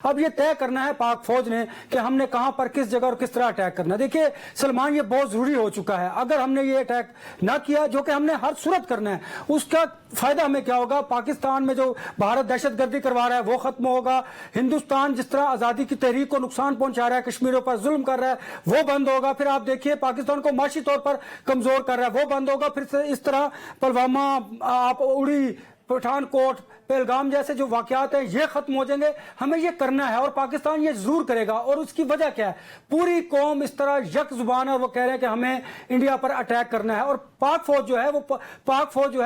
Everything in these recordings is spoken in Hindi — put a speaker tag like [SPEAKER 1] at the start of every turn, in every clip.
[SPEAKER 1] अब ये तय करना है पाक फौज ने कि हमने कहां पर किस जगह और किस तरह अटैक करना है। देखिए सलमान, ये बहुत जरूरी हो चुका है। अगर हमने ये अटैक ना किया, जो कि हमने हर सूरत करना है, उसका फायदा हमें क्या होगा? पाकिस्तान में जो भारत दहशतगर्दी करवा रहा है वो खत्म होगा। हिंदुस्तान जिस तरह आजादी की तहरीक को नुकसान पहुंचा रहा है, कश्मीरियों पर जुल्म कर रहा है, वो बंद होगा। फिर आप देखिए पाकिस्तान को माशी तौर पर कमजोर कर रहा है, वो बंद होगा। फिर से इस तरह पुलवामा, आप उड़ी, पठानकोट, पहलगाम जैसे जो वाकयात हैं ये खत्म हो जाएंगे। हमें ये करना है और पाकिस्तान ये जरूर करेगा। और उसकी वजह क्या है? पूरी कौम इस तरह यक जुबान है, वो कह रहे हैं कि हमें इंडिया पर अटैक करना है। और पाक फौज जो है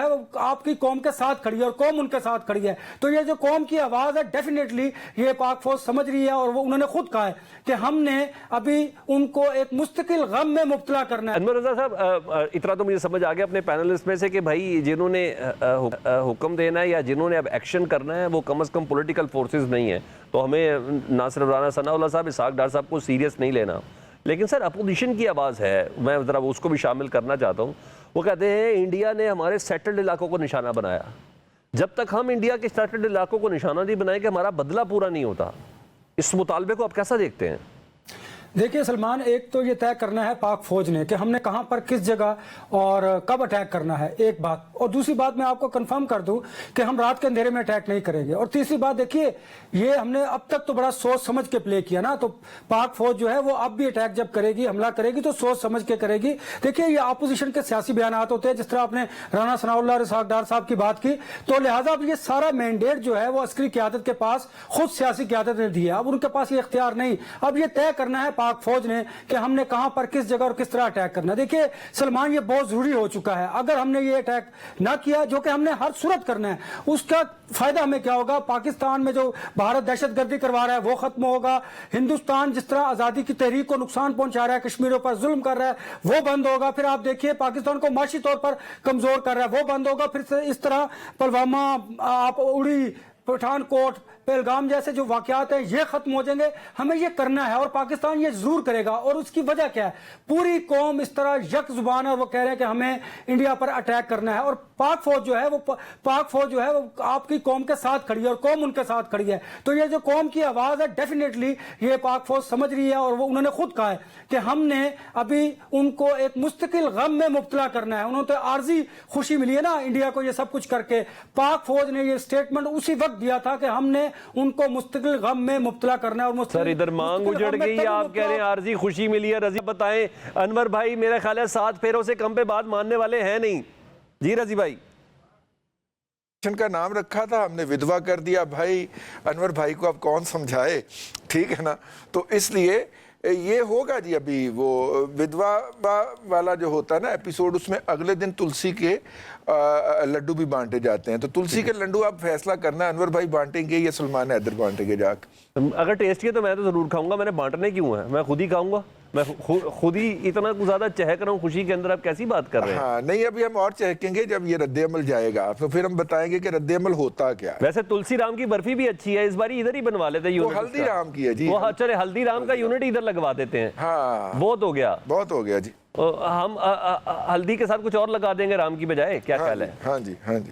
[SPEAKER 1] वो आपकी कौम के साथ खड़ी है और कौम उनके साथ खड़ी है। तो ये जो कौम की आवाज है, डेफिनेटली ये पाक फौज समझ रही है। और वो उन्होंने खुद कहा है कि हमने अभी उनको एक मुस्तकिल गम में मुब्तला करना है।
[SPEAKER 2] अनवर रजा साहब, इतना तो मुझे समझ आ गया अपने पैनलिस्ट में से कि भाई जिन्होंने हुक्म देना है या जिन्होंने अब एक्शन करना है वो कम से कम पॉलिटिकल फोर्सेस नहीं है। तो हमें ना सिर्फ राना सनाउल्लाह साहब, इसहाक डार साहब को सीरियस नहीं लेना। लेकिन सर अपोजिशन की आवाज़ है, मैं ज़रा उसको भी शामिल करना चाहता हूँ। वो कहते हैं इंडिया ने हमारे सेटल्ड इलाकों को निशाना बनाया। जब तक हम इंडिया के सेटल्ड इलाकों को निशाना नहीं बनाएंगे हमारा बदला पूरा नहीं होता। इस मुतालबे को आप कैसा देखते हैं?
[SPEAKER 1] देखिए सलमान, एक तो ये तय करना है पाक फौज ने कि हमने कहां पर किस जगह और कब अटैक करना है, एक बात। और दूसरी बात मैं आपको कंफर्म कर दूं कि हम रात के अंधेरे में अटैक नहीं करेंगे। और तीसरी बात, देखिए ये हमने अब तक तो बड़ा सोच समझ के प्ले किया ना। तो पाक फौज जो है वो अब भी अटैक जब करेगी, हमला करेगी, तो सोच समझ के करेगी। देखिए ये अपोजिशन के सियासी बयान होते हैं, जिस तरह आपने राना सनाउल्लाह और इसहाक डार साहब की बात की। तो लिहाजा अब ये सारा मैंडेट जो है वो अस्करी क़यादत के पास, खुद सियासी क़यादत ने दिया। अब उनके पास ये इख्तियार नहीं। अब ये तय करना है पाक फौज ने कि हमने कहां पर किस जगह और किस तरह अटैक करना है। देखिए सलमान, ये बहुत जरूरी हो चुका है। अगर हमने ये अटैक ना किया, जो कि हमने हर सूरत करना है, उसका फायदा हमें क्या होगा? पाकिस्तान में जो भारत दहशतगर्दी करवा रहा है वो खत्म होगा। हिंदुस्तान जिस तरह आजादी की तहरीक को नुकसान पहुंचा रहा है, कश्मीरियों पर जुल्म कर रहा है, वो बंद होगा। फिर आप देखिए पाकिस्तान को माशी तौर पर कमजोर कर रहा है, वो बंद होगा। फिर से इस तरह पुलवामा, आप उड़ी, पठानकोट, पहलगाम जैसे जो वाकयात हैं ये खत्म हो जाएंगे। हमें ये करना है और पाकिस्तान ये जरूर करेगा। और उसकी वजह क्या है? पूरी कौम इस तरह यक जुबान है, वो कह रहे हैं कि हमें इंडिया पर अटैक करना है। और पाक फौज जो है वो आपकी कौम के साथ खड़ी है और कौम उनके साथ खड़ी है। तो ये जो कौम की आवाज है, डेफिनेटली ये पाक फौज समझ रही है। और वो उन्होंने खुद कहा है कि हमने अभी उनको एक मुस्तकिल गम में मुब्तला करना है। उन्होंने तो आर्जी खुशी मिली है ना इंडिया को ये सब कुछ करके। पाक फौज ने ये स्टेटमेंट उसी वक्त दिया था कि हमने उनको मुस्तकिल गम में मुब्तला करना है। और
[SPEAKER 2] सर इधर मांग उजड़ गई, आप कह रहे हैं आर्जी खुशी मिली है। रजी बताएं, अनवर भाई मेरा ख्याल है 7 फेरों से कम पे बात मानने वाले हैं नहीं। जी रजी भाई,
[SPEAKER 3] का नाम रखा था, हमने विधवा कर दिया। भाई अनवर भाई को अब कौन समझाए, ठीक है ना? तो इसलिए ये होगा जी। अभी वो विधवा वाला जो होता है ना एपिसोड, उसमें अगले दिन तुलसी के लड्डू भी बांटे जाते हैं। तो तुलसी के लड्डू आप फैसला करना, अनवर भाई बांटेंगे या सलमान हैदर बांटेंगे जाकर।
[SPEAKER 2] अगर टेस्ट किया तो मैं तो जरूर खाऊंगा। मैंने बांटने क्यों है, मैं खुद ही खाऊंगा। मैं खुद ही इतना ज्यादा चहक रहा हूँ खुशी के अंदर, आप कैसी बात कर रहे हैं?
[SPEAKER 3] हाँ नहीं, अभी हम और चहकेंगे जब ये रद्द अमल जाएगा, तो फिर हम बताएंगे कि रद्द अमल होता क्या है।
[SPEAKER 2] वैसे तुलसी राम की बर्फी भी अच्छी है, इस बार इधर ही बनवा लेते हैं।
[SPEAKER 3] वो हल्दी राम की है जी।
[SPEAKER 2] वो चले हल्दी राम का यूनिट इधर लगवा देते हैं।
[SPEAKER 3] हाँ
[SPEAKER 2] बहुत हो गया,
[SPEAKER 3] बहुत हो गया जी।
[SPEAKER 2] हम हल्दी के साथ कुछ और लगा देंगे राम की बजाय, क्या ख्याल है?
[SPEAKER 3] हाँ जी, हाँ जी।